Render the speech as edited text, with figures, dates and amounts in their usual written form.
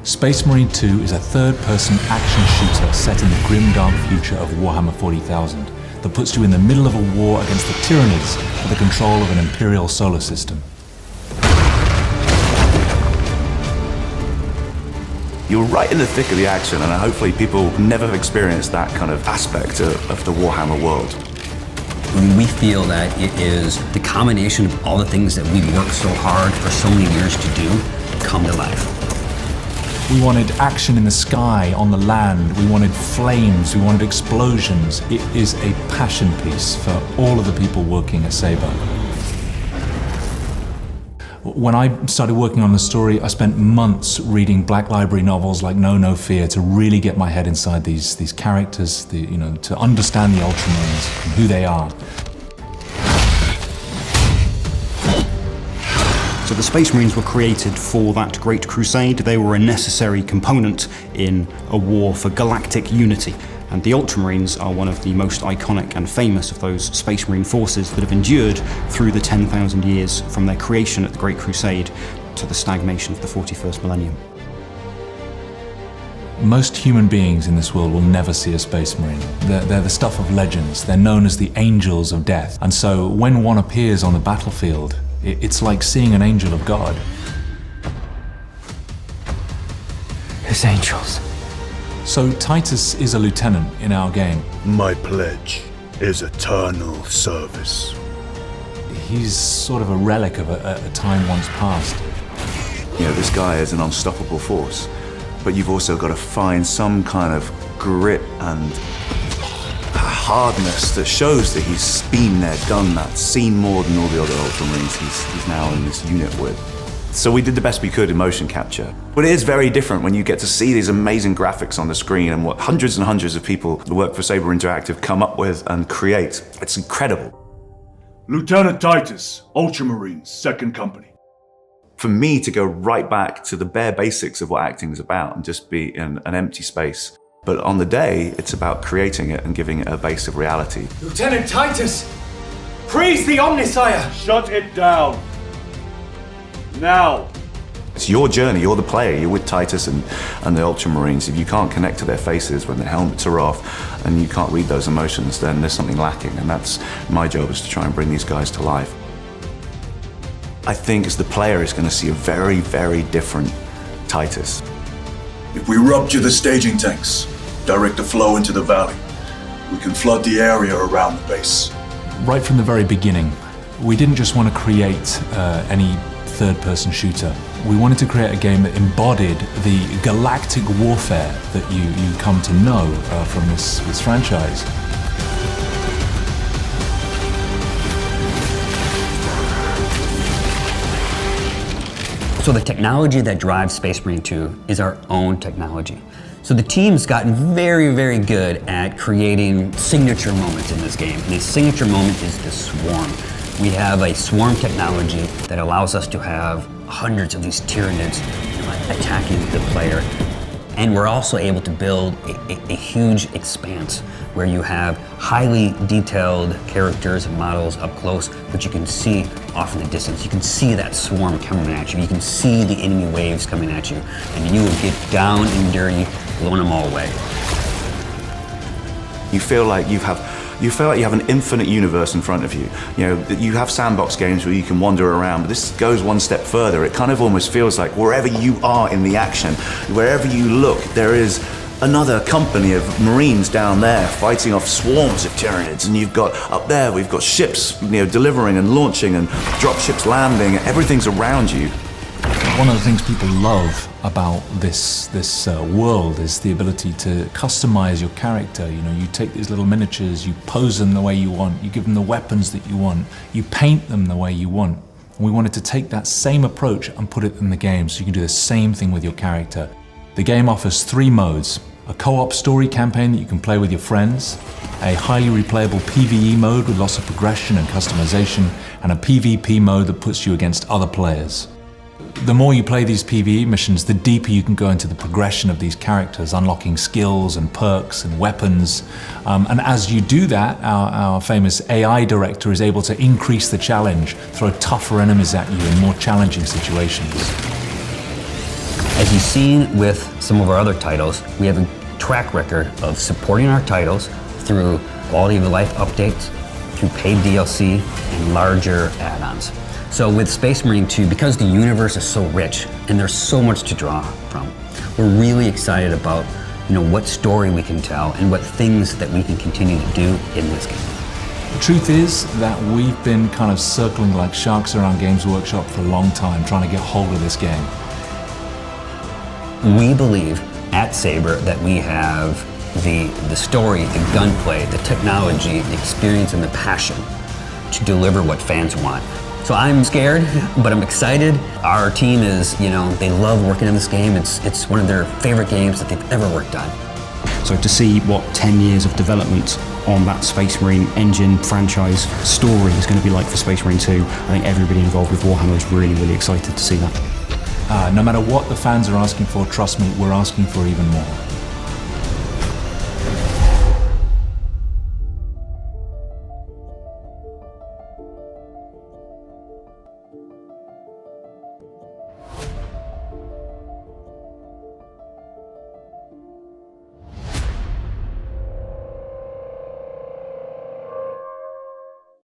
Space Marine 2 is a third-person action shooter set in the grim dark future of Warhammer 40,000 that puts you in the middle of a war against the Tyranids for the control of an Imperial solar system. You're right in the thick of the action, and hopefully people never have experienced that kind of aspect of the Warhammer world. We feel that it is the combination of all the things that we've worked so hard for so many years to do come to life. We wanted action in the sky, on the land, we wanted flames, we wanted explosions. It is a passion piece for all of the people working at Saber. When I started working on the story, I spent months reading Black Library novels like No Fear to really get my head inside these characters, to understand the Ultramarines and who they are. So the Space Marines were created for that great crusade. They were a necessary component in a war for galactic unity. And the Ultramarines are one of the most iconic and famous of those Space Marine forces that have endured through the 10,000 years from their creation at the Great Crusade to the stagnation of the 41st millennium. Most human beings in this world will never see a Space Marine. They're the stuff of legends. They're known as the angels of death. And so when one appears on the battlefield, it's like seeing an angel of God. His angels. So Titus is a lieutenant in our game. My pledge is eternal service. He's sort of a relic of a time once past. This guy is an unstoppable force, but you've also got to find some kind of grit and hardness that shows that he's been there, done that, seen more than all the other Ultramarines he's now in this unit with. So we did the best we could in motion capture. But it is very different when you get to see these amazing graphics on the screen and what hundreds and hundreds of people who work for Saber Interactive come up with and create. It's incredible. Lieutenant Titus, Ultramarines, 2nd Company. For me to go right back to the bare basics of what acting is about and just be in an empty space. But on the day, it's about creating it and giving it a base of reality. Lieutenant Titus! Praise the Omnissiah! Shut it down. Now. It's your journey, you're the player, you're with Titus and the Ultramarines. If you can't connect to their faces when their helmets are off and you can't read those emotions, then there's something lacking. And that's my job, is to try and bring these guys to life. I think as the player is going to see a very, very different Titus. If we rupture the staging tanks, direct the flow into the valley, we can flood the area around the base. Right from the very beginning, we didn't just want to create any third-person shooter. We wanted to create a game that embodied the galactic warfare that you come to know from this franchise. So the technology that drives Space Marine 2 is our own technology. So the team's gotten very, very good at creating signature moments in this game. And the signature moment is the swarm. We have a swarm technology that allows us to have hundreds of these Tyranids attacking the player. And we're also able to build a huge expanse where you have highly detailed characters and models up close, but you can see off in the distance. You can see that swarm coming at you. You can see the enemy waves coming at you, and you will get down and dirty, blowing them all away. You feel like you have an infinite universe in front of you. You have sandbox games where you can wander around, but this goes one step further. It kind of almost feels like wherever you are in the action, wherever you look, there is another company of Marines down there fighting off swarms of Tyranids, and you've got up there, we've got ships, delivering and launching and drop ships landing. Everything's around you. One of the things people love about this world is the ability to customize your character. You take these little miniatures, you pose them the way you want, you give them the weapons that you want, you paint them the way you want. And we wanted to take that same approach and put it in the game so you can do the same thing with your character. The game offers 3 modes: a co-op story campaign that you can play with your friends, a highly replayable PvE mode with lots of progression and customization, and a PvP mode that puts you against other players. The more you play these PvE missions, the deeper you can go into the progression of these characters, unlocking skills and perks and weapons. And as you do that, our famous AI director is able to increase the challenge, throw tougher enemies at you in more challenging situations. As you've seen with some of our other titles, we have a track record of supporting our titles through quality of life updates, through paid DLC, and larger add-ons. So with Space Marine 2, because the universe is so rich and there's so much to draw from, we're really excited about what story we can tell and what things that we can continue to do in this game. The truth is that we've been kind of circling like sharks around Games Workshop for a long time, trying to get hold of this game. We believe at Saber that we have the story, the gunplay, the technology, the experience, and the passion to deliver what fans want. So I'm scared, but I'm excited. Our team is, they love working on this game. It's one of their favorite games that they've ever worked on. So to see what 10 years of development on that Space Marine engine franchise story is going to be like for Space Marine 2, I think everybody involved with Warhammer is really, really excited to see that. No matter what the fans are asking for, trust me, we're asking for even more.